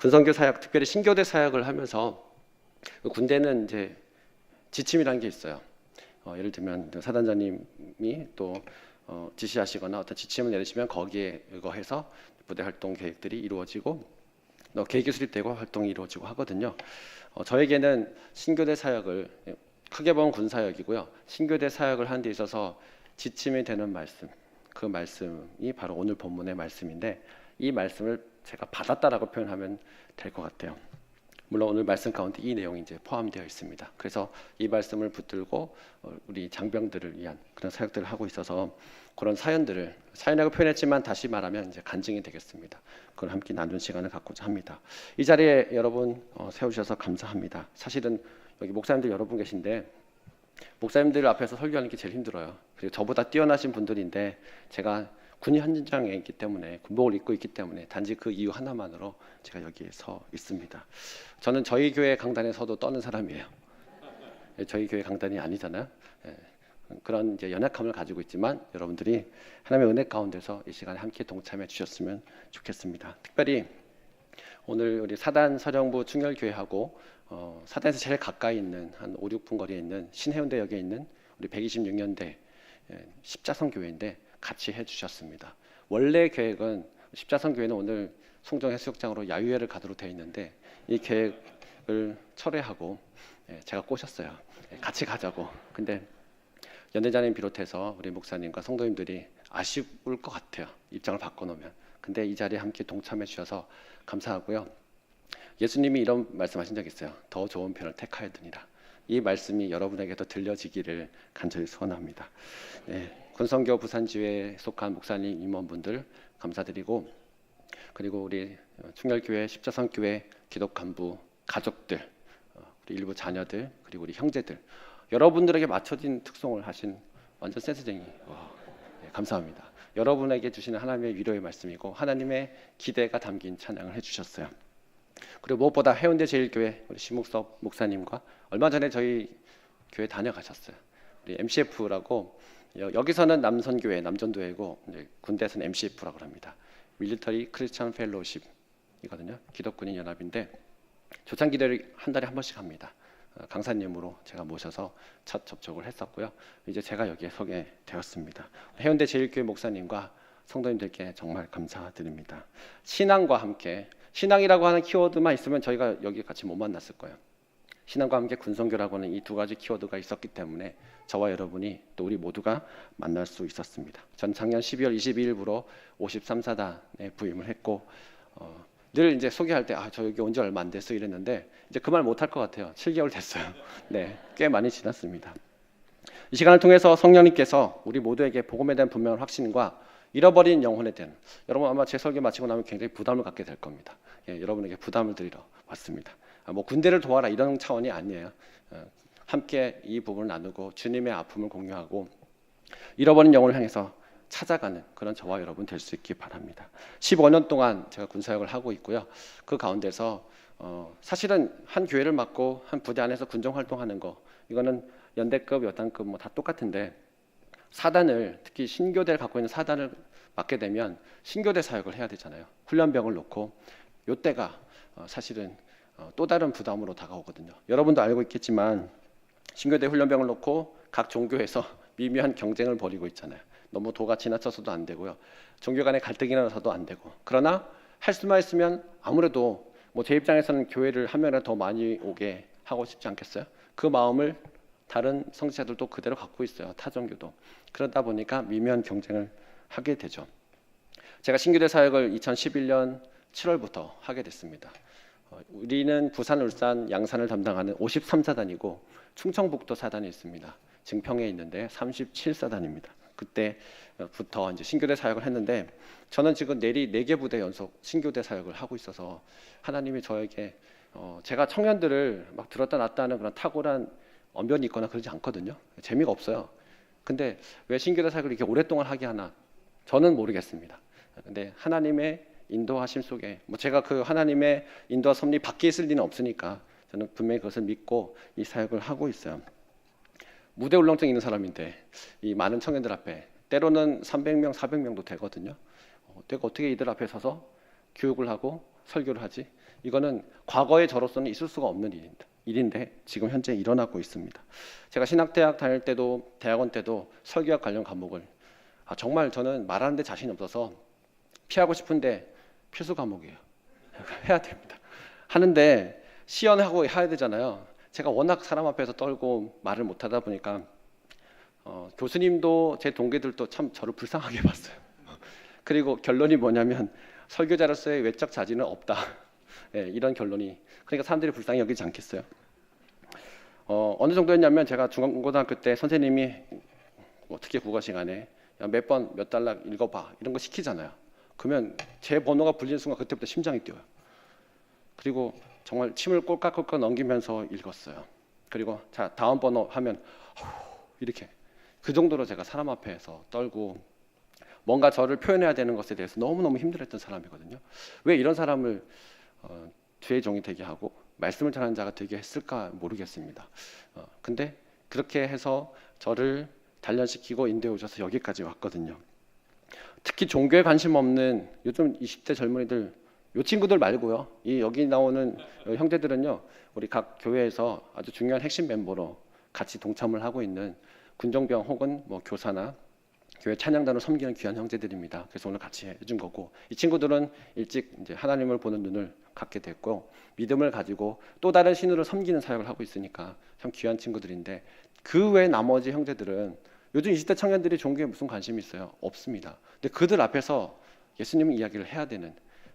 군선교 사역, 특별히 신교대 사역을 하면서 군대는 이제 지침이라는 게 있어요. 예를 들면 사단장님이 또 지시하시거나 어떤 지침을 내리시면 거기에 의거해서 부대 활동 계획들이 이루어지고 계획이 수립되고 활동이 이루어지고 하거든요. 저에게는 신교대 사역을 크게 보면 군 사역이고요. 신교대 사역을 하는 데 있어서 지침이 되는 말씀, 그 말씀이 바로 오늘 본문의 말씀인데 이 말씀을 제가 받았다라고 표현하면 될 것 같아요. 물론 오늘 말씀 가운데 이 내용이 이제 포함되어 있습니다. 그래서 이 말씀을 붙들고 우리 장병들을 위한 그런 사역들을 하고 있어서 그런 사연들을 사연이라고 표현했지만 다시 말하면 이제 간증이 되겠습니다. 그걸 함께 나눈 시간을 갖고자 합니다. 이 자리에 여러분 세우셔서 감사합니다. 사실은 여기 목사님들 여러분 계신데 목사님들 앞에서 설교하는 게 제일 힘들어요. 그리고 저보다 뛰어나신 분들인데 제가 군인 현장에 있기 때문에 군복을 입고 있기 때문에 단지 그 이유 하나만으로 제가 여기에 서 있습니다. 저는 저희 교회 강단에서도 떠는 사람이에요. 저희 교회 강단이 아니잖아요. 그런 이제 연약함을 가지고 있지만 여러분들이 하나님의 은혜 가운데서 이 시간에 함께 동참해 주셨으면 좋겠습니다. 특별히 오늘 우리 사단 서령부 충혈교회하고 사단에서 제일 가까이 있는 한 5, 6분 거리에 있는 신해운대역에 있는 우리 126년대 십자성교회인데 같이 해주셨습니다. 원래 계획은 십자성교회는 오늘 송정해수욕장으로 야유회를 가도록 되어 있는데 이 계획을 철회하고 제가 꼬셨어요. 같이 가자고. 근데 연대장님 비롯해서 우리 목사님과 성도님들이 아쉬울 것 같아요. 입장을 바꿔놓으면. 근데 이 자리에 함께 동참해 주셔서 감사하고요. 예수님이 이런 말씀하신 적 있어요. 더 좋은 편을 택하였느니라. 이 말씀이 여러분에게도 들려지기를 간절히 소원합니다. 군선교 부산지회에 속한 목사님 임원분들 감사드리고 그리고 우리 충혈교회 십자성교회 기독 간부 가족들 우리 일부 자녀들 그리고 우리 형제들 여러분들에게 맞춰진 특송을 하신 완전 센스쟁이 감사합니다. 여러분에게 주시는 하나님의 위로의 말씀이고 하나님의 기대가 담긴 찬양을 해주셨어요. 그리고 무엇보다 해운대 제일교회 우리 심욱섭 목사님과 얼마 전에 저희 교회 다녀가셨어요. 우리 MCF라고 여기서는 남선교회 남전도회고 이제 군대에서는 MCF라고 합니다. 밀리터리 크리스천 펠로우십이거든요. 기독군인 연합인데 초창 기도를 한 달에 한 번씩 합니다. 강사님으로 제가 모셔서 첫 접촉을 했었고요. 이제 제가 여기에 서게 되었습니다. 해운대 제일교회 목사님과 성도님들께 정말 감사드립니다. 신앙과 함께 신앙이라고 하는 키워드만 있으면 저희가 여기 같이 못 만났을 거예요. 신앙과 함께 군선교라고 하는 이 두 가지 키워드가 있었기 때문에 저와 여러분이 또 우리 모두가 만날 수 있었습니다. 전 작년 12월 22일부로 53사단에 부임을 했고 늘 이제 소개할 때 저 여기 온 지 얼마 안 됐어 이랬는데 이제 그 말 못할 것 같아요. 7개월 됐어요. 네, 꽤 많이 지났습니다. 이 시간을 통해서 성령님께서 우리 모두에게 복음에 대한 분명한 확신과 잃어버린 영혼에 대한 여러분 아마 제 설교 마치고 나면 굉장히 부담을 갖게 될 겁니다. 여러분에게 부담을 드리러 왔습니다. 뭐 군대를 도와라 이런 차원이 아니에요. 함께 이 부분을 나누고 주님의 아픔을 공유하고 잃어버린 영혼을 향해서 찾아가는 그런 저와 여러분 될 수 있기 바랍니다. 15년 동안 제가 군사역을 하고 있고요. 그 가운데서 사실은 한 교회를 맡고 한 부대 안에서 군정 활동하는 거 이거는 연대급, 여단급 뭐 다 똑같은데 사단을 특히 신교대를 갖고 있는 사단을 맡게 되면 신교대 사역을 해야 되잖아요. 훈련병을 놓고 요때가 사실은 또 다른 부담으로 다가오거든요. 여러분도 알고 있겠지만 신교대 훈련병을 놓고 각 종교에서 미묘한 경쟁을 벌이고 있잖아요. 너무 도가 지나쳐서도 안 되고요. 종교 간의 갈등이 나서도 안 되고. 그러나 할 수만 있으면 아무래도 뭐 제 입장에서는 교회를 한 명이라도 더 많이 오게 하고 싶지 않겠어요? 그 마음을 다른 성지자들도 그대로 갖고 있어요. 타종교도. 그러다 보니까 미묘한 경쟁을 하게 되죠. 제가 신교대 사역을 2011년 7월부터 하게 됐습니다. 우리는 부산, 울산, 양산을 담당하는 53사단이고 충청북도 사단이 있습니다. 증평에 있는데 37사단입니다. 그때부터 이제 신교대 사역을 했는데 저는 지금 내리 4개 부대 연속 신교대 사역을 하고 있어서 하나님이 저에게 제가 청년들을 막 들었다 놨다 하는 그런 탁월한 언변이 있거나 그러지 않거든요. 재미가 없어요. 근데 왜 신교대 사역을 이렇게 오랫동안 하게 하나? 저는 모르겠습니다. 근데 하나님의 인도하심 속에 뭐 제가 그 하나님의 인도와 섭리 밖에 있을 리는 없으니까 저는 분명히 그것을 믿고 이 사역을 하고 있어요. 무대 울렁증 있는 사람인데 이 많은 청년들 앞에 때로는 300명, 400명도 되거든요. 내가 어떻게 이들 앞에 서서 교육을 하고 설교를 하지? 이거는 과거의 저로서는 있을 수가 없는 일인데 지금 현재 일어나고 있습니다. 제가 신학대학 다닐 때도 대학원 때도 설교학 관련 과목을 정말 저는 말하는데 자신이 없어서 피하고 싶은데 필수 과목이에요. 해야 됩니다. 하는데 시연하고 해야 되잖아요. 제가 워낙 사람 앞에서 떨고 말을 못하다 보니까 교수님도 제 동기들도 참 저를 불쌍하게 봤어요. 그리고 결론이 뭐냐면 설교자로서의 외적 자질은 없다. 네, 이런 결론이. 그러니까 사람들이 불쌍히 여기지 않겠어요. 어느 정도였냐면 제가 중고등학교 때 선생님이 특히 국어 시간에 몇 번 몇 단락 읽어봐 이런 거 시키잖아요. 그러면 제 번호가 불리는 순간 그때부터 심장이 뛰어요. 그리고 정말 침을 꼴깍꼴깍 넘기면서 읽었어요. 그리고 자 다음 번호 하면 이렇게 그 정도로 제가 사람 앞에서 떨고 뭔가 저를 표현해야 되는 것에 대해서 너무너무 힘들었던 사람이거든요. 왜 이런 사람을 주의 종이 되게 하고 말씀을 전하는 자가 되게 했을까 모르겠습니다. 근데 그렇게 해서 저를 단련시키고 인도해 오셔서 여기까지 왔거든요. 특히 종교에 관심 없는 요즘 20대 젊은이들, 이 친구들 말고요. 여기 나오는 형제들은요, 우리 각 교회에서 아주 중요한 핵심 멤버로 같이 동참을 하고 있는 군종병 혹은 뭐 교사나 교회 찬양단을 섬기는 귀한 형제들입니다. 그래서 오늘 같이 해준 거고, 이 친구들은 일찍 이제 하나님을 보는 눈을 갖게 됐고 믿음을 가지고 또 다른 신으로 섬기는 사역을 하고 있으니까 참 귀한 친구들인데, 그 외 나머지 형제들은 요즘 20대 청년들이 종교에 무슨 관심이 있어요? 없습니다. 근데 그들 앞에서 예수님 이야기를 해야 되는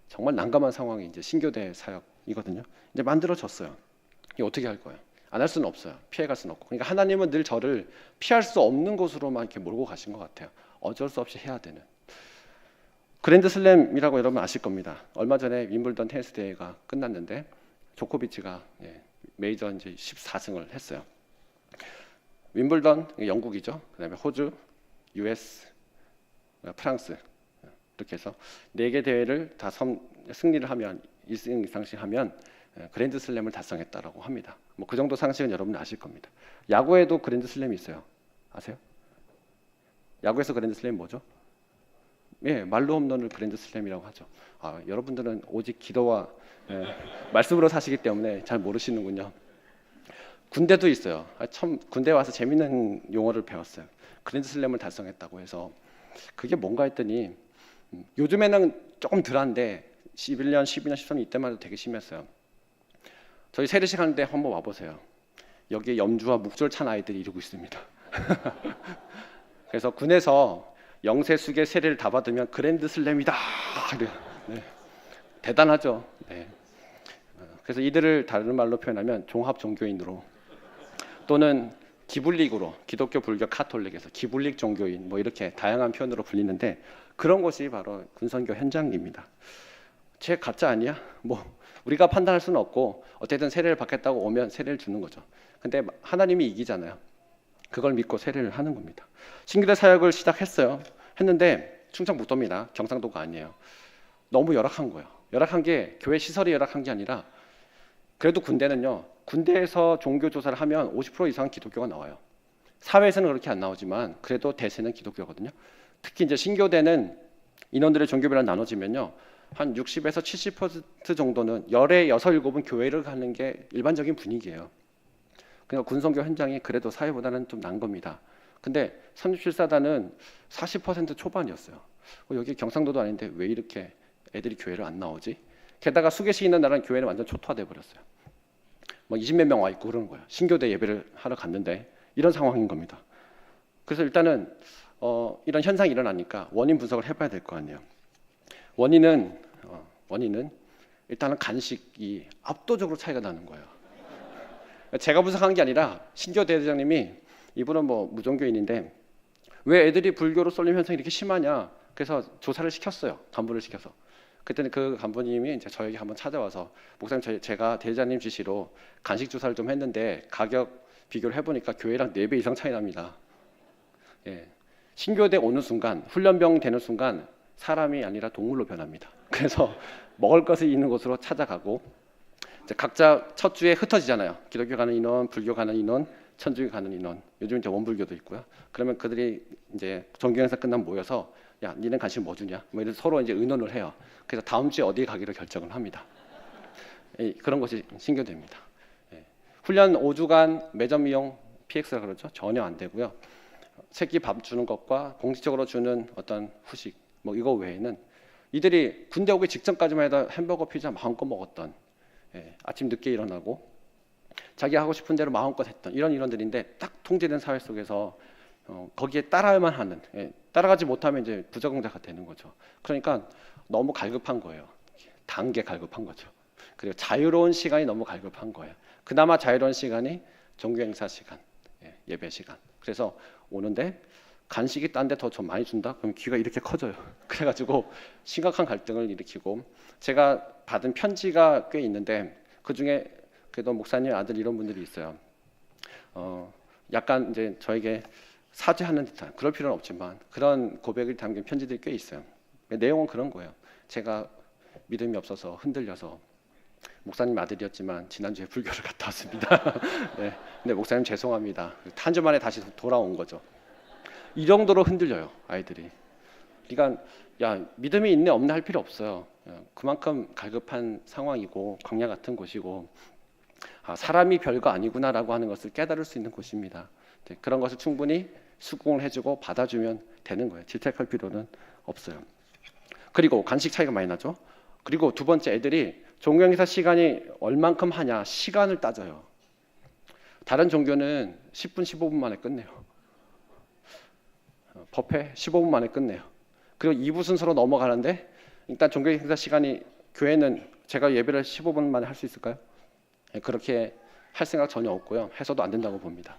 정말 난감한 상황이 이제 신교대 사역이거든요. 이제 만들어졌어요. 이게 어떻게 할 거예요? 안 할 수는 없어요. 피해갈 수는 없고. 그러니까 하나님은 늘 저를 피할 수 없는 곳으로만 이렇게 몰고 가신 것 같아요. 어쩔 수 없이 해야 되는. 그랜드슬램이라고 여러분 아실 겁니다. 얼마 전에 윈블던 테니스 대회가 끝났는데 조코비치가 메이저 이제 14승을 했어요. 윈블던 영국이죠. 그다음에 호주, US, 프랑스 이렇게 해서 4개 대회를 다 승리를 하면 1승 이상씩 하면 그랜드슬램을 달성했다라고 합니다. 뭐 그 정도 상식은 여러분 아실 겁니다. 야구에도 그랜드슬램이 있어요. 아세요? 야구에서 그랜드슬램이 뭐죠? 예, 말로 홈런을 그랜드슬램이라고 하죠. 여러분들은 오직 기도와 말씀으로 사시기 때문에 잘 모르시는군요. 군대도 있어요. 처음 군대 와서 재밌는 용어를 배웠어요. 그랜드슬램을 달성했다고 해서 그게 뭔가 했더니 요즘에는 조금 덜한데 11년, 12년, 13년 이때만 해도 되게 심했어요. 저희 세례식 하는데 한번 와보세요. 여기에 염주와 묵주를 찬 아이들이 이러고 있습니다. 그래서 군에서 영세수계 세례를 다 받으면 그랜드슬램이다. 네. 대단하죠. 네. 그래서 이들을 다른 말로 표현하면 종합종교인으로 또는 기불릭으로, 기독교, 불교, 카톨릭에서 기불릭 종교인 뭐 이렇게 다양한 표현으로 불리는데, 그런 것이 바로 군선교 현장입니다. 쟤 가짜 아니야? 뭐 우리가 판단할 수는 없고 어쨌든 세례를 받겠다고 오면 세례를 주는 거죠. 근데 하나님이 이기잖아요. 그걸 믿고 세례를 하는 겁니다. 신교대 사역을 시작했어요. 했는데 충청북도입니다. 경상도가 아니에요. 너무 열악한 거예요. 열악한 게 교회 시설이 열악한 게 아니라, 그래도 군대는요, 군대에서 종교 조사를 하면 50% 이상 기독교가 나와요. 사회에서는 그렇게 안 나오지만 그래도 대세는 기독교거든요. 특히 이제 신교대는 인원들의 종교별로 나눠지면요, 한 60에서 70% 정도는 열에 6, 7은 교회를 가는 게 일반적인 분위기예요. 그러니까 군선교 현장이 그래도 사회보다는 좀 난 겁니다. 근데 37사단은 40% 초반이었어요. 여기 경상도도 아닌데 왜 이렇게 애들이 교회를 안 나오지? 게다가 수계시 있는 나라는 교회는 완전 초토화돼 버렸어요. 뭐 20몇 명 와 있고 그러는 거예요. 신교대 예배를 하러 갔는데 이런 상황인 겁니다. 그래서 일단은 이런 현상이 일어나니까 원인 분석을 해봐야 될 거 아니에요. 원인은 일단은 간식이 압도적으로 차이가 나는 거예요. 제가 분석한 게 아니라 신교 대대장님이, 이분은 뭐 무종교인인데 왜 애들이 불교로 쏠림 현상이 이렇게 심하냐, 그래서 조사를 시켰어요. 간부를 시켜서. 그때는 그 간부님이 이제 저에게 한번 찾아와서, 목사님 제가 대대장님 지시로 간식 조사를 좀 했는데 가격 비교를 해보니까 교회랑 4배 이상 차이 납니다. 예. 신교대 오는 순간, 훈련병 되는 순간 사람이 아니라 동물로 변합니다. 그래서 먹을 것이 있는 곳으로 찾아가고, 이제 각자 첫 주에 흩어지잖아요. 기독교 가는 인원, 불교 가는 인원, 천주교 가는 인원. 요즘 이제 원불교도 있고요. 그러면 그들이 이제 정규 행사 끝나면 모여서 야, 니는 간식 뭐 주냐? 뭐 이런 서로 이제 의논을 해요. 그래서 다음 주에 어디에 가기로 결정을 합니다. 그런 것이 신교대입니다. 훈련 5주간 매점 이용 PX라 그러죠. 전혀 안 되고요. 새끼 밥 주는 것과 공식적으로 주는 어떤 후식 뭐 이거 외에는 이들이 군대 오기 직전까지만 해도 햄버거 피자 마음껏 먹었던, 아침 늦게 일어나고 자기 하고 싶은 대로 마음껏 했던 이런 일원들인데 딱 통제된 사회 속에서 거기에 따라야만 하는, 따라가지 못하면 이제 부적응자가 되는 거죠. 그러니까 너무 갈급한 거예요. 단계 갈급한 거죠. 그리고 자유로운 시간이 너무 갈급한 거예요. 그나마 자유로운 시간이 종교행사 시간, 예배 시간. 그래서 오는데 간식이 딴 데 더 좀 많이 준다? 그럼 귀가 이렇게 커져요. 그래가지고 심각한 갈등을 일으키고, 제가 받은 편지가 꽤 있는데 그 중에 그래도 목사님 아들 이런 분들이 있어요. 약간 이제 저에게 사죄하는 듯한, 그럴 필요는 없지만 그런 고백을 담긴 편지들이 꽤 있어요. 내용은 그런 거예요. 제가 믿음이 없어서 흔들려서 목사님 아들이었지만 지난주에 불교를 갔다 왔습니다. 네. 근데 목사님 죄송합니다. 한 주 만에 다시 돌아온 거죠. 이 정도로 흔들려요, 아이들이. 그러니까 야, 믿음이 있네 없네 할 필요 없어요. 그만큼 갈급한 상황이고 광야 같은 곳이고, 사람이 별거 아니구나라고 하는 것을 깨달을 수 있는 곳입니다. 네, 그런 것을 충분히 수긍을 해주고 받아주면 되는 거예요. 질책할 필요는 없어요. 그리고 간식 차이가 많이 나죠. 그리고 두 번째, 애들이 종교행사 시간이 얼만큼 하냐 시간을 따져요. 다른 종교는 10분 15분 만에 끝내요. 법회 15분 만에 끝내요. 그리고 2부 순서로 넘어가는데 일단 종교행사 시간이, 교회는 제가 예배를 15분 만에 할 수 있을까요? 그렇게 할 생각 전혀 없고요. 해서도 안 된다고 봅니다.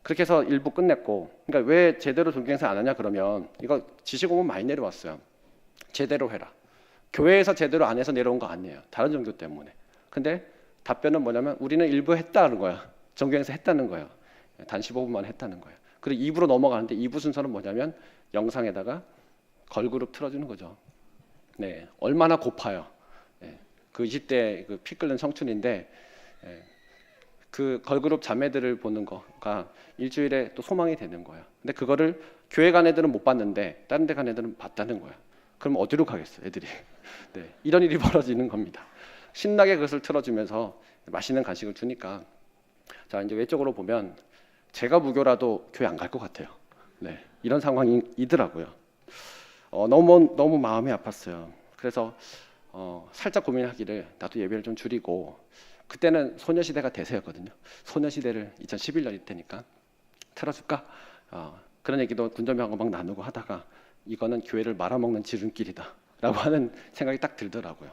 그렇게 해서 1부 끝냈고, 그러니까 왜 제대로 종교행사 안 하냐 그러면 이거 지시공문 많이 내려왔어요. 제대로 해라. 교회에서 제대로 안 해서 내려온 거 아니에요. 다른 종교 때문에. 근데 답변은 뭐냐면 우리는 일부 했다는 거야. 종교행사 했다는 거예요. 단 15분만 했다는 거예요. 그리고 2부로 넘어가는데 2부 순서는 뭐냐면 영상에다가 걸그룹 틀어주는 거죠. 네, 얼마나 고파요. 네, 그 20대 그 피 끓는 청춘인데, 그 걸그룹 자매들을 보는 거가 일주일에 또 소망이 되는 거예요. 근데 그거를 교회 간 애들은 못 봤는데 다른 데 간 애들은 봤다는 거예요. 그럼 어디로 가겠어요, 애들이? 네, 이런 일이 벌어지는 겁니다. 신나게 그것을 틀어주면서 맛있는 간식을 주니까, 자 이제 외적으로 보면 제가 무교라도 교회 안 갈 것 같아요. 네, 이런 상황이더라고요. 너무 마음이 아팠어요. 그래서 살짝 고민하기를 나도 예배를 좀 줄이고, 그때는 소녀시대가 대세였거든요. 소녀시대를 2011년일 테니까 틀어줄까? 그런 얘기도 군전병하고 막 나누고 하다가 이거는 교회를 말아먹는 지름길이다 라고 하는 생각이 딱 들더라고요.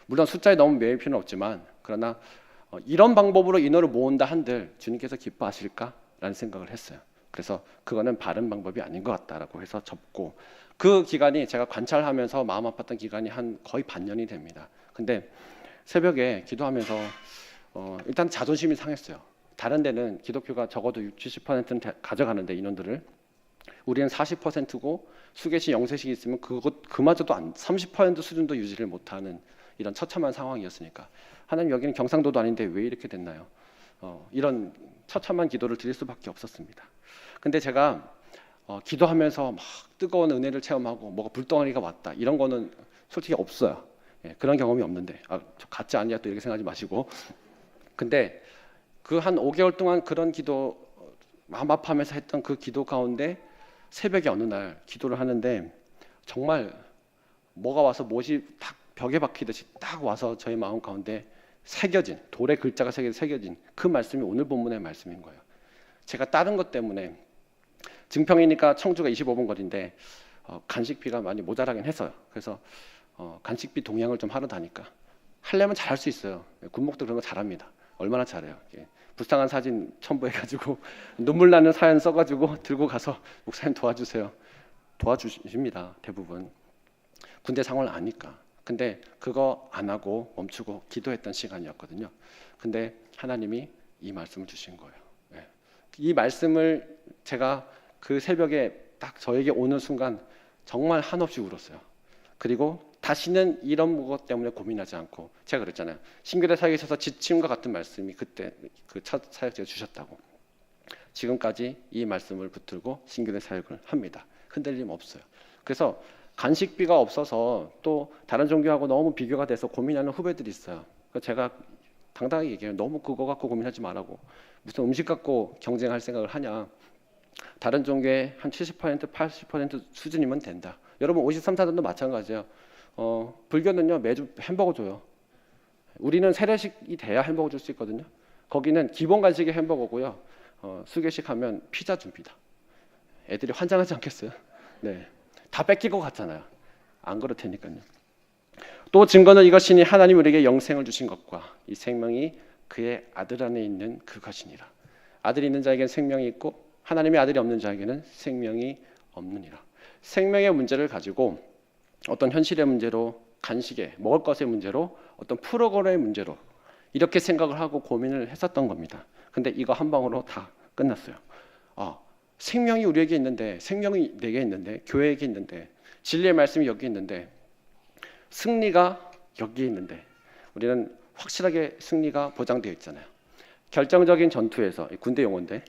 물론 숫자에 너무 매일 필요는 없지만, 그러나 이런 방법으로 인원을 모은다 한들 주님께서 기뻐하실까라는 생각을 했어요. 그래서 그거는 바른 방법이 아닌 것 같다라고 해서 접고, 그 기간이 제가 관찰하면서 마음 아팠던 기간이 한 거의 반년이 됩니다. 근데 새벽에 기도하면서 일단 자존심이 상했어요. 다른 데는 기독교가 적어도 60, 70%는 가져가는데 인원들을, 우리는 40%고 수계시 영세식이 있으면 그마저도 30% 수준도 유지를 못하는 이런 처참한 상황이었으니까, 하나님 여기는 경상도도 아닌데 왜 이렇게 됐나요? 이런 처참한 기도를 드릴 수밖에 없었습니다. 근데 제가 기도하면서 막 뜨거운 은혜를 체험하고 뭐가 불덩어리가 왔다 이런 거는 솔직히 없어요. 그런 경험이 없는데, 저 가짜 아니야 또 이렇게 생각하지 마시고. 근데 그 한 5개월 동안 그런 기도, 마음 아파하면서 했던 그 기도 가운데 새벽에 어느 날 기도를 하는데 정말 뭐가 와서 못이 딱 벽에 박히듯이 딱 와서 저의 마음 가운데 새겨진, 돌의 글자가 새겨진 그 말씀이 오늘 본문의 말씀인 거예요. 제가 다른 것 때문에, 증평이니까 청주가 25분 거리인데 간식비가 많이 모자라긴 했어요. 그래서 간식비 동향을 좀 하러 다니까, 하려면 잘할 수 있어요. 군목도 그런 거 잘합니다. 얼마나 잘해요. 불쌍한 사진 첨부해가지고 눈물 나는 사연 써가지고 들고 가서 목사님 도와주세요. 도와주십니다. 대부분 군대 상황을 아니까. 근데 그거 안 하고 멈추고 기도했던 시간이었거든요. 근데 하나님이 이 말씀을 주신 거예요. 이 말씀을 제가 그 새벽에 딱 저에게 오는 순간 정말 한없이 울었어요. 그리고 다시는 이런 것 때문에 고민하지 않고, 제가 그랬잖아요. 신교대 사역에 있어서 지침과 같은 말씀이 그때 그 첫 사역자가 주셨다고. 지금까지 이 말씀을 붙들고 신교대 사역을 합니다. 흔들림 없어요. 그래서 간식비가 없어서 또 다른 종교하고 너무 비교가 돼서 고민하는 후배들이 있어요. 그래서 제가 당당하게 얘기해요. 너무 그거 갖고 고민하지 말라고. 무슨 음식 갖고 경쟁할 생각을 하냐. 다른 종교의 한 70%, 80% 수준이면 된다. 여러분 53, 4단도 마찬가지예요. 불교는요 매주 햄버거 줘요. 우리는 세례식이 돼야 햄버거 줄 수 있거든요. 거기는 기본 간식이 햄버거고요. 수계식 하면 피자 줍니다. 애들이 환장하지 않겠어요? 네, 다 뺏길 것 같잖아요. 안 그럴 테니까요. 또 증거는 이것이니 하나님 우리에게 영생을 주신 것과 이 생명이 그의 아들 안에 있는 그것이니라. 아들이 있는 자에게는 생명이 있고 하나님의 아들이 없는 자에게는 생명이 없느니라. 생명의 문제를 가지고 어떤 현실의 문제로, 간식의 먹을 것의 문제로, 어떤 프로그램의 문제로 이렇게 생각을 하고 고민을 했었던 겁니다. 근데 이거 한 방으로 다 끝났어요. 생명이 우리에게 있는데, 생명이 내게 있는데, 교회에게 있는데, 진리의 말씀이 여기 있는데, 승리가 여기 있는데, 우리는 확실하게 승리가 보장되어 있잖아요. 결정적인 전투에서, 군대 용어인데,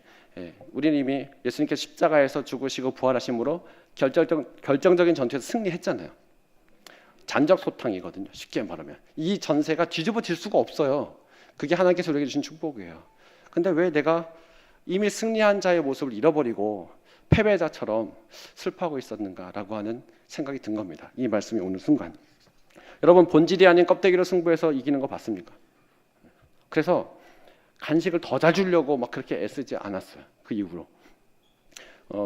우리는 이미 예수님께서 십자가에서 죽으시고 부활하심으로 결정적인 전투에서 승리했잖아요. 잔적소탕이거든요. 쉽게 말하면 이 전세가 뒤집어질 수가 없어요. 그게 하나님께서 우리에게 주신 축복이에요. 근데 왜 내가 이미 승리한 자의 모습을 잃어버리고 패배자처럼 슬퍼하고 있었는가라고 하는 생각이 든 겁니다. 이 말씀이 오는 순간. 여러분 본질이 아닌 껍데기로 승부해서 이기는 거 봤습니까? 그래서 간식을 더 잘 주려고 막 그렇게 애쓰지 않았어요. 그 이후로.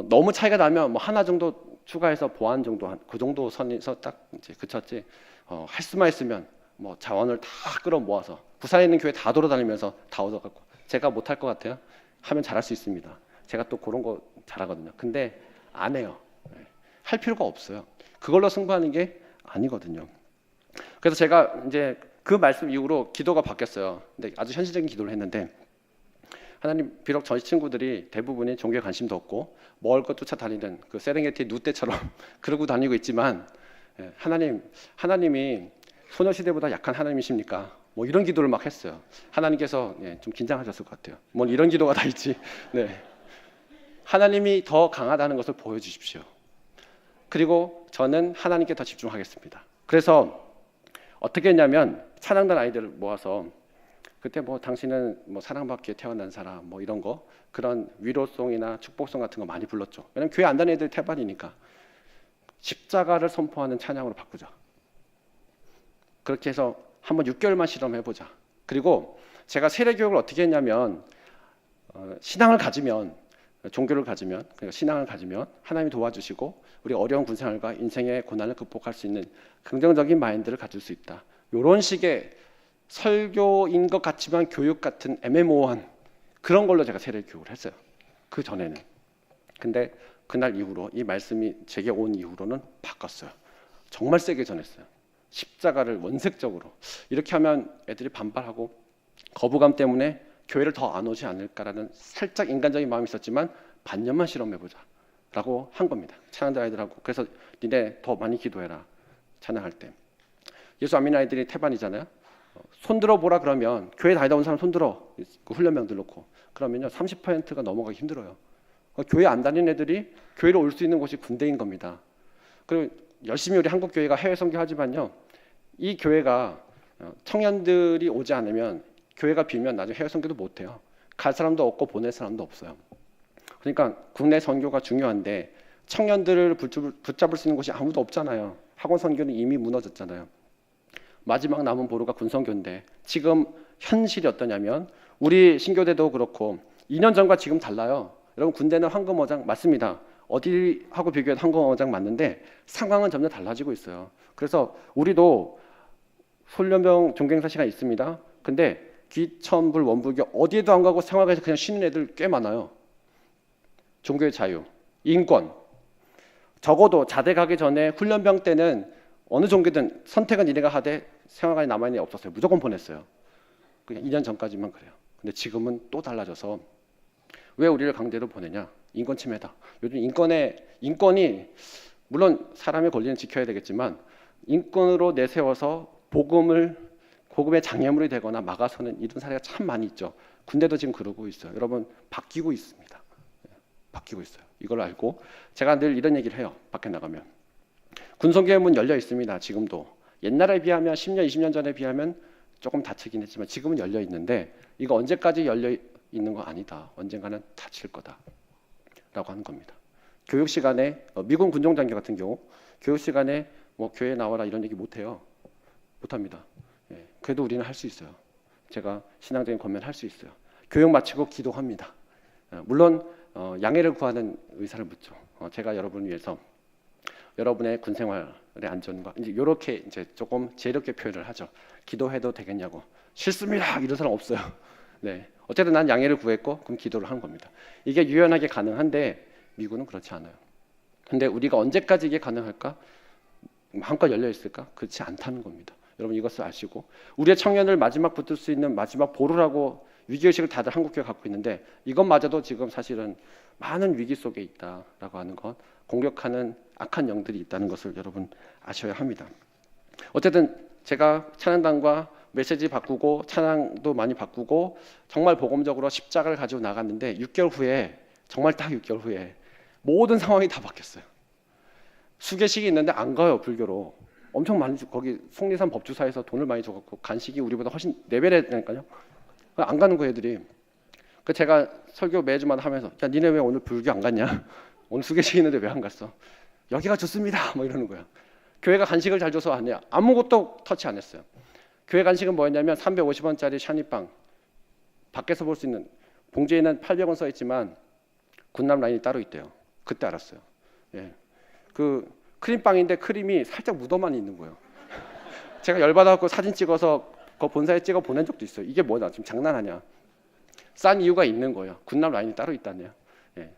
너무 차이가 나면 뭐 하나 정도 추가해서 보완 정도 그 정도 선에서 딱 이제 그쳤지. 할 수만 있으면 뭐 자원을 다 끌어 모아서 부산에 있는 교회 다 돌아다니면서 다 얻어갖고 제가 못할 것 같아요. 하면 잘할 수 있습니다. 제가 또 그런 거 잘하거든요. 근데 안 해요. 할 필요가 없어요. 그걸로 승부하는 게 아니거든요. 그래서 제가 이제 그 말씀 이후로 기도가 바뀌었어요. 근데 아주 현실적인 기도를 했는데 하나님 비록 저희 친구들이 대부분이 종교에 관심도 없고 먹을 것 쫓아다니는 그 세렝게티 누떼처럼 그러고 다니고 있지만 하나님이 소녀시대보다 약한 하나님이십니까? 뭐 이런 기도를 막 했어요. 하나님께서 좀 긴장하셨을 것 같아요. 뭐 이런 기도가 다 있지. 네. 하나님이 더 강하다는 것을 보여주십시오. 그리고 저는 하나님께 더 집중하겠습니다. 그래서 어떻게 했냐면 찬양단 아이들을 모아서 그때 뭐 당신은 뭐 사랑받기에 태어난 사람 뭐 이런 거 그런 위로송이나 축복송 같은 거 많이 불렀죠. 왜냐면 교회 안 다니는 애들 태반이니까 십자가를 선포하는 찬양으로 바꾸자. 그렇게 해서 한번 6개월만 실험해보자. 그리고 제가 세례교육을 어떻게 했냐면 신앙을 가지면 종교를 가지면 그러니까 신앙을 가지면 하나님이 도와주시고 우리 어려운 군생활과 인생의 고난을 극복할 수 있는 긍정적인 마인드를 가질 수 있다. 이런 식의 설교인 것 같지만 교육 같은 애매모호한 그런 걸로 제가 세례교육을 했어요. 그 전에는. 근데 그날 이후로 이 말씀이 제게 온 이후로는 바꿨어요. 정말 세게 전했어요. 십자가를 원색적으로. 이렇게 하면 애들이 반발하고 거부감 때문에 교회를 더 안 오지 않을까라는 살짝 인간적인 마음이 있었지만 반년만 실험해보자 라고 한 겁니다. 찬양대 아이들하고. 그래서 니네 더 많이 기도해라. 찬양할 때. 예수 안 믿는 아이들이 태반이잖아요. 손들어 보라 그러면 교회 다니다 온 사람 손들어. 그 훈련병들 놓고. 그러면요 30%가 넘어가기 힘들어요. 교회 안 다니는 애들이 교회로 올 수 있는 곳이 군대인 겁니다. 그리고 열심히 우리 한국 교회가 해외 선교하지만요. 이 교회가 청년들이 오지 않으면 교회가 비면 나중에 해외 선교도 못 해요. 갈 사람도 없고 보낼 사람도 없어요. 그러니까 국내 선교가 중요한데 청년들을 붙잡을 수 있는 곳이 아무도 없잖아요. 학원 선교는 이미 무너졌잖아요. 마지막 남은 보루가 군선교인데 지금 현실이 어떠냐면 우리 신교대도 그렇고 2년 전과 지금 달라요. 여러분 군대는 황금어장 맞습니다. 어디하고 비교해도 황금어장 맞는데 상황은 점점 달라지고 있어요. 그래서 우리도 훈련병 종갱사 시간 있습니다. 근데 귀천불 원불교 어디에도 안 가고 생활에서 그냥 쉬는 애들 꽤 많아요. 종교의 자유, 인권. 적어도 자대 가기 전에 훈련병 때는 어느 종교든 선택은 니네가 하되 생활관에 남아있는 애 없었어요. 무조건 보냈어요. 그냥 2년 전까지만 그래요. 근데 지금은 또 달라져서 왜 우리를 강제로 보내냐? 인권 침해다. 요즘 인권이 물론 사람의 권리는 지켜야 되겠지만 인권으로 내세워서 복음의 장애물이 되거나 막아서는 이런 사례가 참 많이 있죠. 군대도 지금 그러고 있어요. 여러분 바뀌고 있습니다. 바뀌고 있어요. 이걸 알고 제가 늘 이런 얘기를 해요. 밖에 나가면 군성교회 문 열려 있습니다. 지금도. 옛날에 비하면 10년, 20년 전에 비하면 조금 닫히긴 했지만 지금은 열려 있는데 이거 언제까지 열려 있는 거 아니다. 언젠가는 닫힐 거다라고 하는 겁니다. 교육 시간에 미군 군종장교 같은 경우 교육 시간에 뭐 교회 나와라 이런 얘기 못 해요. 못 합니다. 예, 그래도 우리는 할 수 있어요. 제가 신앙적인 권면 할 수 있어요. 교육 마치고 기도합니다. 물론 양해를 구하는 의사를 묻죠. 제가 여러분을 위해서 여러분의 군 생활의 안전과 이렇게 이제 조금 지혜롭게 표현을 하죠. 기도해도 되겠냐고. 싫습니다. 이런 사람 없어요. 네. 어쨌든 난 양해를 구했고 그럼 기도를 한 겁니다. 이게 유연하게 가능한데 미군은 그렇지 않아요. 근데 우리가 언제까지 이게 가능할까? 한껏 열려 있을까? 그렇지 않다는 겁니다. 여러분 이것을 아시고 우리의 청년을 마지막 붙들 수 있는 마지막 보루라고 위기의식을 다들 한국교회가 갖고 있는데 이것마저도 지금 사실은 많은 위기 속에 있다라고 하는 것, 공격하는 악한 영들이 있다는 것을 여러분 아셔야 합니다. 어쨌든 제가 찬양단과 메시지 바꾸고 찬양도 많이 바꾸고 정말 복음적으로 십자가를 가지고 나갔는데 6개월 후에 정말 딱 6개월 후에 모든 상황이 다 바뀌었어요. 수계식이 있는데 안 가요. 불교로. 엄청 많이 거기 속리산 법주사에서 돈을 많이 줘갖고 간식이 우리보다 훨씬 레벨이니까요. 안 가는 거예요, 애들이. 그 제가 설교 매주마다 하면서 야 니네 왜 오늘 불교 안 갔냐? 오늘 수계식 있는데 왜 안 갔어? 여기가 좋습니다. 뭐 이러는 거야. 교회가 간식을 잘 줘서 왔냐? 아무것도 터치 안 했어요. 교회 간식은 뭐였냐면 350원짜리 샤니빵. 밖에서 볼 수 있는 봉지에는 800원 써 있지만 군남 라인이 따로 있대요. 그때 알았어요. 예. 그 크림빵인데 크림이 살짝 묻어만 있는 거예요. 제가 열받아갖고 사진 찍어서 그 본사에 찍어 보낸 적도 있어요. 이게 뭐냐? 지금 장난하냐? 싼 이유가 있는 거예요. 군남 라인이 따로 있다네요. 예.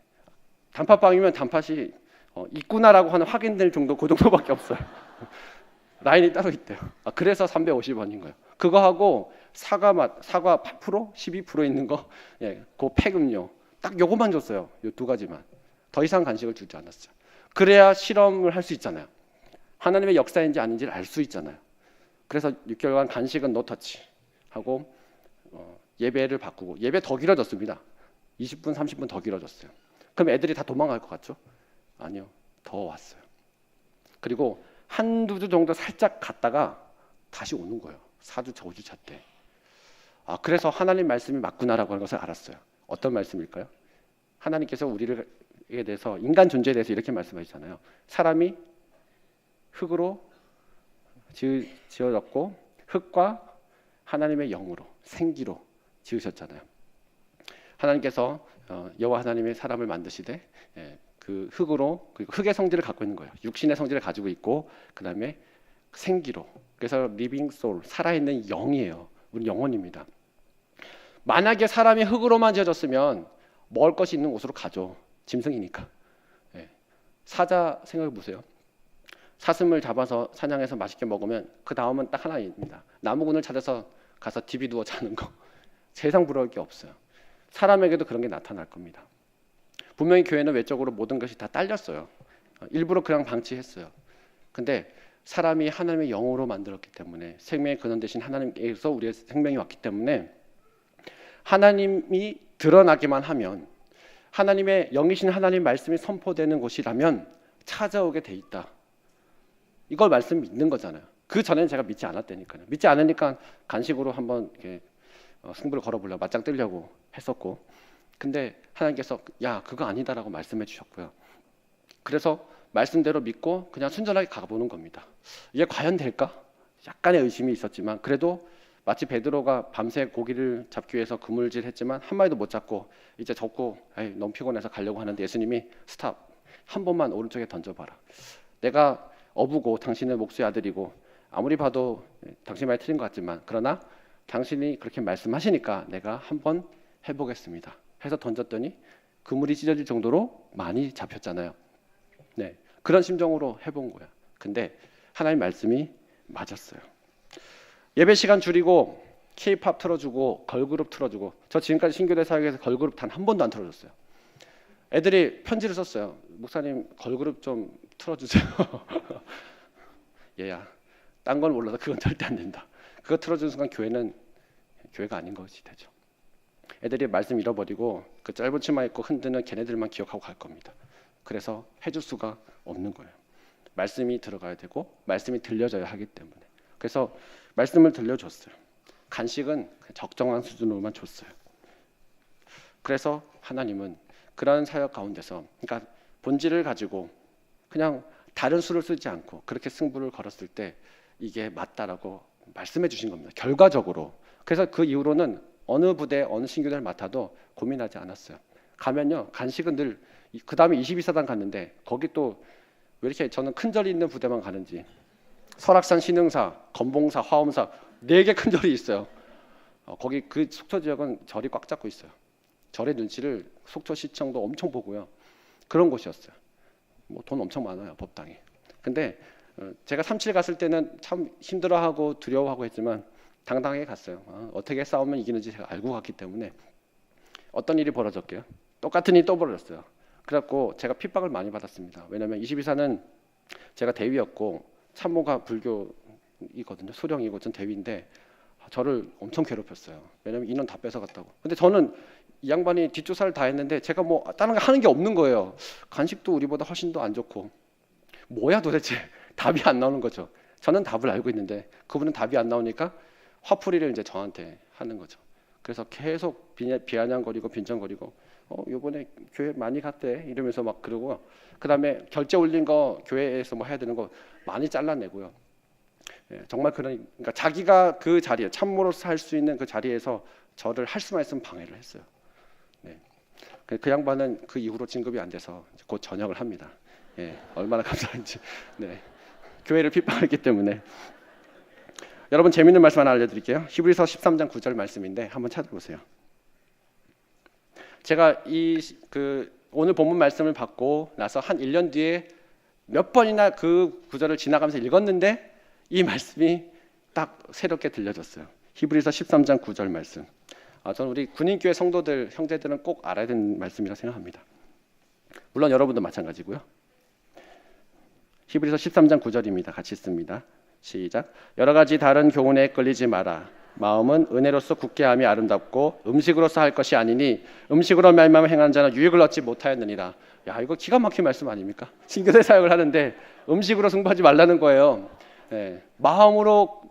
단팥빵이면 단팥이 있구나라고 하는 확인될 정도 그 정도밖에 없어요. 라인이 따로 있대요. 그래서 350원인 거예요. 그거 하고 사과 맛, 사과 8%, 12% 있는 거, 예, 그 팩음료 딱 요것만 줬어요. 요 두 가지만. 더 이상 간식을 주지 않았어요. 그래야 실험을 할 수 있잖아요. 하나님의 역사인지 아닌지를 알 수 있잖아요. 그래서 6개월간 간식은 노터치 하고 예배를 바꾸고 예배 더 길어졌습니다. 20분, 30분 더 길어졌어요. 그럼 애들이 다 도망갈 것 같죠? 아니요. 더 왔어요. 그리고 한두 주 정도 살짝 갔다가 다시 오는 거예요. 4주, 5주차 때. 그래서 하나님 말씀이 맞구나라고 하는 것을 알았어요. 어떤 말씀일까요? 하나님께서 우리에 대해서 인간 존재에 대해서 이렇게 말씀하시잖아요. 사람이 흙으로 지어졌고 흙과 하나님의 영으로 생기로 지으셨잖아요. 하나님께서 여호와 하나님의 사람을 만드시되 그 흙으로 그리고 흙의 성질을 갖고 있는 거예요. 육신의 성질을 가지고 있고 그 다음에 생기로 그래서 리빙 소울 살아있는 영이에요. 우리 영혼입니다. 만약에 사람이 흙으로만 지어졌으면 먹을 것이 있는 곳으로 가죠. 짐승이니까. 사자 생각해 보세요. 사슴을 잡아서 사냥해서 맛있게 먹으면 그 다음은 딱 하나입니다. 나무군을 찾아서 가서 디비 누워 자는 거. 세상 부러울 게 없어요. 사람에게도 그런 게 나타날 겁니다. 분명히 교회는 외적으로 모든 것이 다 딸렸어요. 일부러 그냥 방치했어요. 근데 사람이 하나님의 영으로 만들었기 때문에 생명의 근원 되신 하나님께서 우리의 생명이 왔기 때문에 하나님이 드러나기만 하면 하나님의 영이신 하나님 말씀이 선포되는 곳이라면 찾아오게 돼 있다. 이걸 말씀 믿는 거잖아요. 그 전에는 제가 믿지 않았다니까요. 믿지 않으니까 간식으로 한번 이렇게 승부를 걸어보려고 맞짱 뜨려고 했었고, 근데 하나님께서 야 그거 아니다라고 말씀해 주셨고요. 그래서 말씀대로 믿고 그냥 순전하게 가보는 겁니다. 이게 과연 될까? 약간의 의심이 있었지만 그래도 마치 베드로가 밤새 고기를 잡기 위해서 그물질했지만 한 마리도 못 잡고 이제 접고 너무 피곤해서 가려고 하는데 예수님이 스탑, 한 번만 오른쪽에 던져봐라. 내가 어부고 당신은 목수의 아들이고 아무리 봐도 당신 말이 틀린 것 같지만 그러나 당신이 그렇게 말씀하시니까 내가 한번 해보겠습니다. 해서 던졌더니 그물이 찢어질 정도로 많이 잡혔잖아요. 네, 그런 심정으로 해본 거야. 근데 하나님 말씀이 맞았어요. 예배 시간 줄이고 K-팝 틀어주고 걸그룹 틀어주고 저 지금까지 신교대 사역에서 걸그룹 단 한 번도 안 틀어줬어요. 애들이 편지를 썼어요. 목사님 걸그룹 좀 틀어주세요. 얘야 딴 건 몰라도 그건 절대 안 된다. 그거 틀어주는 순간 교회는 교회가 아닌 것이 되죠. 애들이 말씀 잃어버리고 그 짧은 치마 입고 흔드는 걔네들만 기억하고 갈 겁니다. 그래서 해줄 수가 없는 거예요. 말씀이 들어가야 되고 말씀이 들려져야 하기 때문에. 그래서 말씀을 들려줬어요. 간식은 적정한 수준으로만 줬어요. 그래서 하나님은 그런 사역 가운데서, 그러니까 본질을 가지고 그냥 다른 수를 쓰지 않고 그렇게 승부를 걸었을 때 이게 맞다라고 말씀해 주신 겁니다. 결과적으로. 그래서 그 이후로는 어느 부대, 어느 신교대를 맡아도 고민하지 않았어요. 가면요, 간식은 늘, 그 다음에 22사단 갔는데 거기 또 왜 이렇게 저는 큰 절이 있는 부대만 가는지, 설악산 신흥사, 건봉사, 화엄사 4개 큰 절이 있어요. 거기 그 속초 지역은 절이 꽉 잡고 있어요. 절의 눈치를 속초시청도 엄청 보고요. 그런 곳이었어요. 뭐 돈 엄청 많아요, 법당이. 근데 제가 37 갔을 때는 참 힘들어하고 두려워하고 했지만 당당하게 갔어요. 어떻게 싸우면 이기는지 제가 알고 갔기 때문에. 어떤 일이 벌어졌게요? 똑같은 일이 또 벌어졌어요. 그래갖고 제가 핍박을 많이 받았습니다. 왜냐하면 22사는 제가 대위였고 참모가 불교이거든요. 소령이고 전 대위인데 저를 엄청 괴롭혔어요. 왜냐하면 인원 다 뺏어갔다고. 근데 저는 이 양반이 뒷조사를 다 했는데 제가 뭐 다른 거 하는 게 없는 거예요. 간식도 우리보다 훨씬 더 안 좋고. 뭐야 도대체. 답이 안 나오는 거죠. 저는 답을 알고 있는데 그분은 답이 안 나오니까 화풀이를 이제 저한테 하는 거죠. 그래서 계속 비아냥거리고 빈정거리고 요번에 교회 많이 갔대 이러면서 막 그러고, 그다음에 결제 올린 거 교회에서 뭐 해야 되는 거 많이 잘라내고요. 정말 그러니까 자기가 그 자리에 참모로서 할 수 있는 그 자리에서 저를 할 수만 있으면 방해를 했어요. 네. 그 양반은 그 이후로 진급이 안 돼서 곧 전역을 합니다. 얼마나 감사한지. 네. 교회를 핍박했기 때문에. 여러분 재밌는 말씀 하나 알려드릴게요. 히브리서 13장 9절 말씀인데 한번 찾아보세요. 제가 오늘 본문 말씀을 받고 나서 한 1년 뒤에 몇 번이나 그 구절을 지나가면서 읽었는데 이 말씀이 딱 새롭게 들려졌어요. 히브리서 13장 9절 말씀. 저는 우리 군인교회 성도들, 형제들은 꼭 알아야 되는 말씀이라고 생각합니다. 물론 여러분도 마찬가지고요. 히브리서 13장 9절입니다. 같이 읽습니다. 시작. 여러 가지 다른 교훈에 끌리지 마라. 마음은 은혜로서 굳게 함이 아름답고 음식으로서 할 것이 아니니 음식으로 말미암아 행한 자는 유익을 얻지 못하였느니라. 야, 이거 기가 막힌 말씀 아닙니까? 신교대 사역을 하는데 음식으로 승부하지 말라는 거예요. 마음으로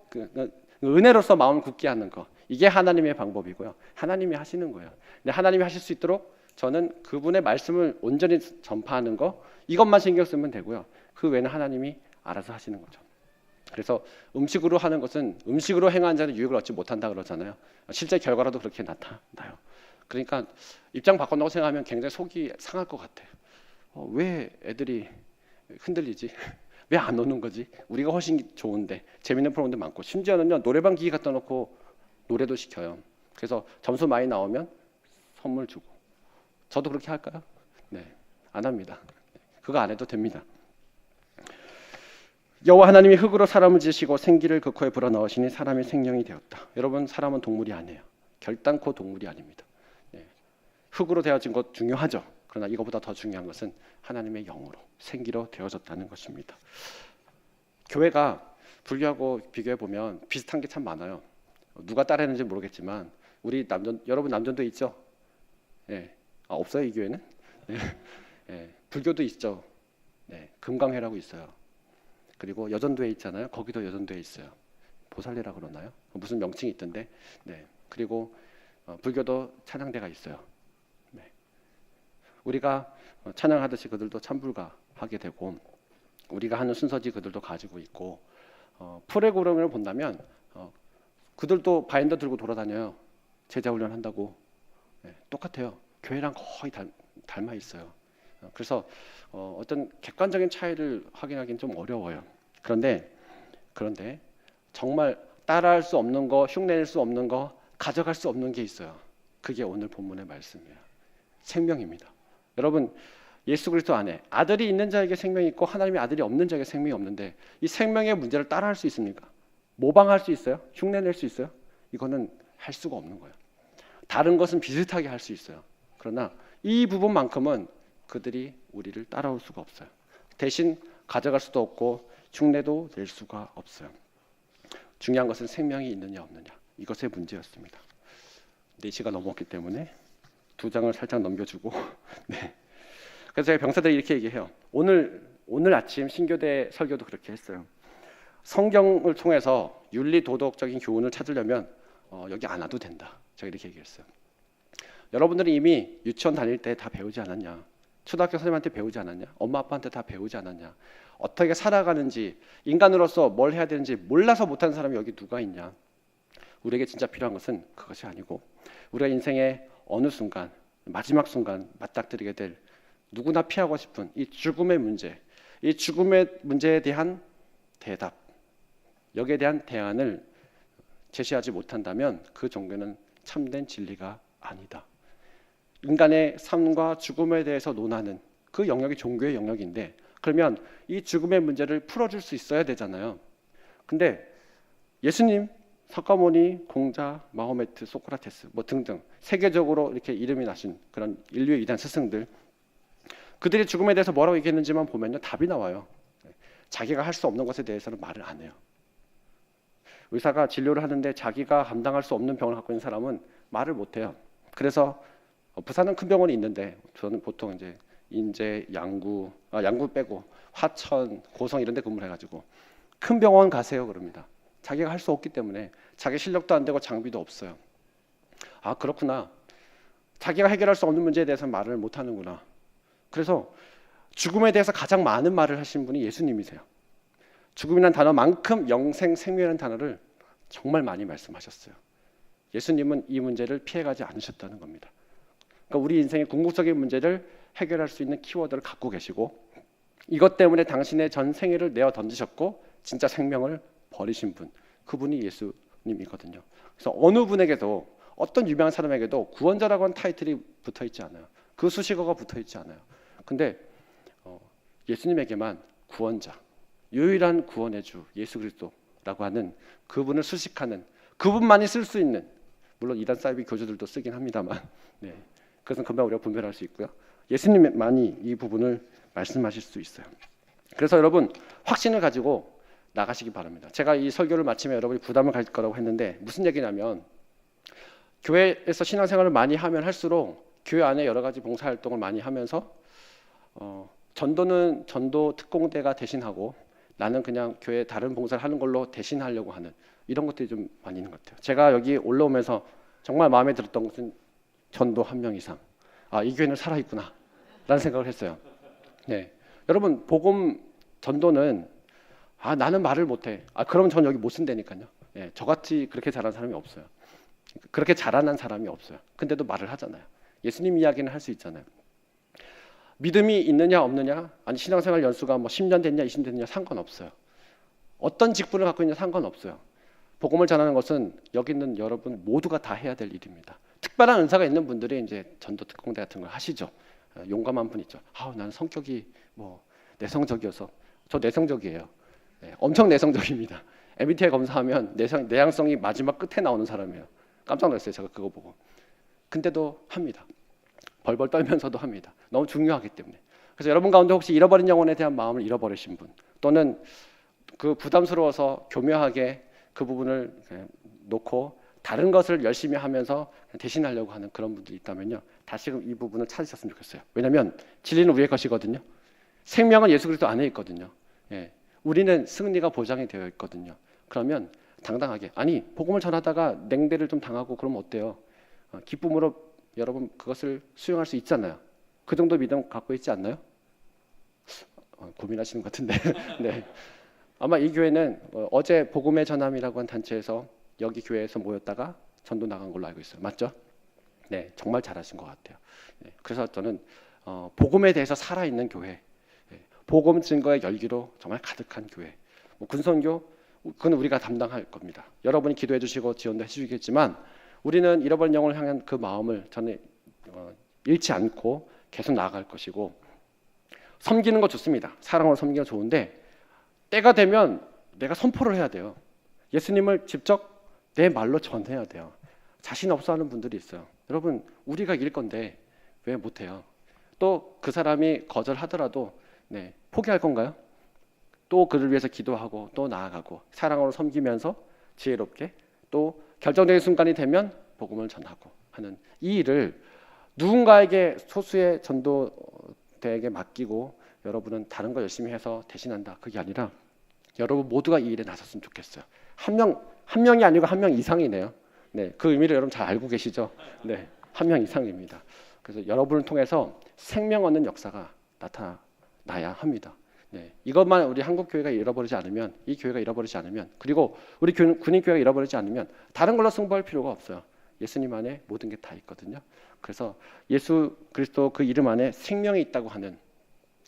은혜로서 마음을 굳게 하는 거, 이게 하나님의 방법이고요. 하나님이 하시는 거예요. 근데 하나님이 하실 수 있도록 저는 그분의 말씀을 온전히 전파하는 거, 이것만 신경 쓰면 되고요. 그 외에는 하나님이 알아서 하시는 거죠. 그래서 음식으로 하는 것은 음식으로 행한 자는 유익을 얻지 못한다 그러잖아요. 실제 결과로도 그렇게 나타나요. 그러니까 입장 바꾼다고 생각하면 굉장히 속이 상할 것 같아요. 왜 애들이 흔들리지? 왜 안 오는 거지? 우리가 훨씬 좋은데 재밌는 프로그램도 많고, 심지어는요 노래방 기기 갖다 놓고 노래도 시켜요. 그래서 점수 많이 나오면 선물 주고. 저도 그렇게 할까요? 네, 안 합니다. 그거 안 해도 됩니다. 여호와 하나님이 흙으로 사람을 지으시고 생기를 그 코에 불어넣으시니 사람이 생명이 되었다. 여러분, 사람은 동물이 아니에요. 결단코 동물이 아닙니다. 흙으로 되어진 것 중요하죠. 그러나 이거보다 더 중요한 것은 하나님의 영으로 생기로 되어졌다는 것입니다. 교회가 불교하고 비교해 보면 비슷한 게 참 많아요. 누가 따라했는지 모르겠지만 우리 여러분 남전도 있죠? 없어요 이 교회는? 불교도 있죠. 금강회라고 있어요. 그리고 여전도에 있잖아요. 거기도 여전도에 있어요. 보살례라 그러나요? 무슨 명칭이 있던데. 그리고 불교도 찬양대가 있어요. 우리가 찬양하듯이 그들도 참불가하게 되고, 우리가 하는 순서지 그들도 가지고 있고, 프로그램을 본다면 그들도 바인더 들고 돌아다녀요. 제자훈련 한다고. 똑같아요. 교회랑 거의 닮아 있어요. 그래서 어떤 객관적인 차이를 확인하기는 좀 어려워요. 그런데 정말 따라할 수 없는 거, 흉내낼 수 없는 거, 가져갈 수 없는 게 있어요. 그게 오늘 본문의 말씀이에요. 생명입니다. 여러분, 예수 그리스도 안에 아들이 있는 자에게 생명이 있고 하나님의 아들이 없는 자에게 생명이 없는데, 이 생명의 문제를 따라할 수 있습니까? 모방할 수 있어요? 흉내낼 수 있어요? 이거는 할 수가 없는 거예요. 다른 것은 비슷하게 할 수 있어요. 그러나 이 부분만큼은 그들이 우리를 따라올 수가 없어요. 대신 가져갈 수도 없고 흉내도 낼 수가 없어요. 중요한 것은 생명이 있느냐 없느냐, 이것의 문제였습니다. 4시가 넘었기 때문에 2장을 살짝 넘겨주고 그래서 제가 병사들이 이렇게 얘기해요. 오늘 오늘 아침 신교대 설교도 그렇게 했어요. 성경을 통해서 윤리 도덕적인 교훈을 찾으려면 여기 안 와도 된다. 제가 이렇게 얘기했어요. 여러분들이 이미 유치원 다닐 때 다 배우지 않았냐? 초등학교 선생님한테 배우지 않았냐? 엄마 아빠한테 다 배우지 않았냐? 어떻게 살아가는지, 인간으로서 뭘 해야 되는지 몰라서 못하는 사람이 여기 누가 있냐? 우리에게 진짜 필요한 것은 그것이 아니고 우리가 인생의 어느 순간, 마지막 순간 맞닥뜨리게 될 누구나 피하고 싶은 이 죽음의 문제, 이 죽음의 문제에 대한 대답, 여기에 대한 대안을 제시하지 못한다면 그 종교는 참된 진리가 아니다. 인간의 삶과 죽음에 대해서 논하는 그 영역이 종교의 영역인데, 그러면 이 죽음의 문제를 풀어줄 수 있어야 되잖아요. 근데 예수님, 석가모니, 공자, 마호메트, 소크라테스 뭐 등등 세계적으로 이렇게 이름이 나신 그런 인류의 이단 스승들, 그들이 죽음에 대해서 뭐라고 얘기했는지만 보면요, 답이 나와요. 자기가 할 수 없는 것에 대해서는 말을 안 해요. 의사가 진료를 하는데 자기가 감당할 수 없는 병을 갖고 있는 사람은 말을 못 해요. 그래서 부산은 큰 병원이 있는데 저는 보통 이제 인제, 양구 빼고 화천, 고성 이런 데 근무를 해가지고 큰 병원 가세요 그럽니다. 자기가 할 수 없기 때문에, 자기 실력도 안 되고 장비도 없어요. 아, 그렇구나. 자기가 해결할 수 없는 문제에 대해서 말을 못 하는구나. 그래서 죽음에 대해서 가장 많은 말을 하신 분이 예수님이세요. 죽음이라는 단어만큼 영생, 생명이라는 단어를 정말 많이 말씀하셨어요. 예수님은 이 문제를 피해가지 않으셨다는 겁니다. 그러니까 우리 인생의 궁극적인 문제를 해결할 수 있는 키워드를 갖고 계시고, 이것 때문에 당신의 전 생애를 내어 던지셨고 진짜 생명을 버리신 분, 그분이 예수님이거든요. 그래서 어느 분에게도, 어떤 유명한 사람에게도 구원자라고 하는 타이틀이 붙어있지 않아요. 그 수식어가 붙어있지 않아요. 근데 예수님에게만 구원자, 유일한 구원의 주 예수 그리스도라고 하는 그분을 수식하는, 그분만이 쓸 수 있는, 물론 이단 사이비 교주들도 쓰긴 합니다만, 네, 그것은 금방 우리가 분별할 수 있고요. 예수님만이 이 부분을 말씀하실 수 있어요. 그래서 여러분, 확신을 가지고 나가시기 바랍니다. 제가 이 설교를 마치면 여러분이 부담을 가질 거라고 했는데, 무슨 얘기냐면, 교회에서 신앙생활을 많이 하면 할수록 교회 안에 여러 가지 봉사활동을 많이 하면서 전도는 전도 특공대가 대신하고 나는 그냥 교회 다른 봉사를 하는 걸로 대신하려고 하는 이런 것들이 좀 많이 있는 것 같아요. 제가 여기 올라오면서 정말 마음에 들었던 것은 전도 한 명 이상, 이 교회는 살아있구나 라는 생각을 했어요. 네, 여러분, 복음 전도는 나는 말을 못해, 그러면 전 여기 못 쓴다니까요. 네, 저같이 그렇게 잘하는 사람이 없어요. 그렇게 잘하는 사람이 없어요. 근데도 말을 하잖아요. 예수님 이야기는 할 수 있잖아요. 믿음이 있느냐 없느냐, 아니 신앙생활 연수가 뭐 10년 됐냐 20년 됐냐 상관없어요. 어떤 직분을 갖고 있느냐 상관없어요. 복음을 전하는 것은 여기 있는 여러분 모두가 다 해야 될 일입니다. 특별한 은사가 있는 분들이 이제 전도 특공대 같은 걸 하시죠. 용감한 분 있죠. 나는 성격이 뭐 내성적이어서. 저 내성적이에요. 네, 엄청 내성적입니다. MBTI 검사하면 내향성이 마지막 끝에 나오는 사람이에요. 깜짝 놀랐어요, 제가 그거 보고. 근데도 합니다. 벌벌 떨면서도 합니다. 너무 중요하기 때문에. 그래서 여러분 가운데 혹시 잃어버린 영혼에 대한 마음을 잃어버리신 분, 또는 그 부담스러워서 교묘하게 그 부분을 놓고 다른 것을 열심히 하면서 대신하려고 하는 그런 분들이 있다면요, 다시금 이 부분을 찾으셨으면 좋겠어요. 왜냐하면 진리는 우리의 것이거든요. 생명은 예수 그리스도 안에 있거든요. 예, 우리는 승리가 보장이 되어 있거든요. 그러면 당당하게, 복음을 전하다가 냉대를 좀 당하고 그러면 어때요? 기쁨으로 여러분 그것을 수용할 수 있잖아요. 그 정도 믿음 갖고 있지 않나요? 고민하시는 것 같은데. 네. 아마 이 교회는 어제 복음의 전함이라고 한 단체에서 여기 교회에서 모였다가 전도 나간 걸로 알고 있어요. 맞죠? 네, 정말 잘하신 것 같아요. 네, 그래서 저는 복음에 대해서 살아있는 교회, 복음 증거의 열기로 정말 가득한 교회. 군선교, 그건 우리가 담당할 겁니다. 여러분이 기도해 주시고 지원도 해주시겠지만 우리는 잃어버린 영혼을 향한 그 마음을 저는 잃지 않고 계속 나아갈 것이고, 섬기는 거 좋습니다. 사랑으로 섬기는 거 좋은데 때가 되면 내가 선포를 해야 돼요. 예수님을 직접 내 말로 전해야 돼요. 자신 없어 하는 분들이 있어요. 여러분, 우리가 이길 건데 왜 못해요? 또 그 사람이 거절하더라도 포기할 건가요? 또 그를 위해서 기도하고 또 나아가고 사랑으로 섬기면서 지혜롭게 또 결정적인 순간이 되면 복음을 전하고 하는 이 일을 누군가에게, 소수의 전도대에게 맡기고 여러분은 다른 거 열심히 해서 대신한다. 그게 아니라 여러분 모두가 이 일에 나섰으면 좋겠어요. 한 명이 아니고 한 명 이상이네요. 네, 그 의미를 여러분 잘 알고 계시죠? 네, 한 명 이상입니다. 그래서 여러분을 통해서 생명 얻는 역사가 나타나야 합니다. 네, 이것만 우리 한국 교회가 잃어버리지 않으면, 이 교회가 잃어버리지 않으면, 그리고 우리 군인 교회가 잃어버리지 않으면 다른 걸로 승부할 필요가 없어요. 예수님 안에 모든 게 다 있거든요. 그래서 예수 그리스도 그 이름 안에 생명이 있다고 하는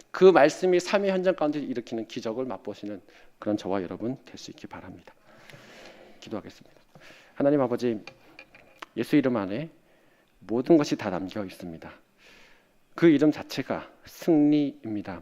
그 말씀이 삶의 현장 가운데 일으키는 기적을 맛보시는 그런 저와 여러분 될 수 있기 바랍니다. 기도하겠습니다. 하나님 아버지, 예수 이름 안에 모든 것이 다 담겨 있습니다. 그 이름 자체가 승리입니다.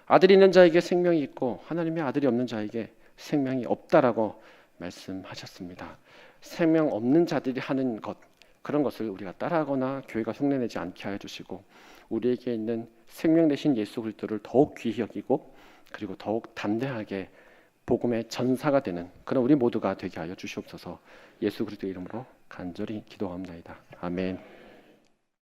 아들이 있는 자에게 생명이 있고 하나님의 아들이 없는 자에게 생명이 없다라고 말씀하셨습니다. 생명 없는 자들이 하는 것, 그런 것을 우리가 따라하거나 교회가 흉내내지 않게 하여 주시고, 우리에게 있는 생명 되신 예수 그리스도를 더욱 귀히 여기고 그리고 더욱 담대하게 복음의 전사가 되는 그런 우리 모두가 되게 하여 주시옵소서. 예수 그리스도 이름으로 간절히 기도합니다. 아멘.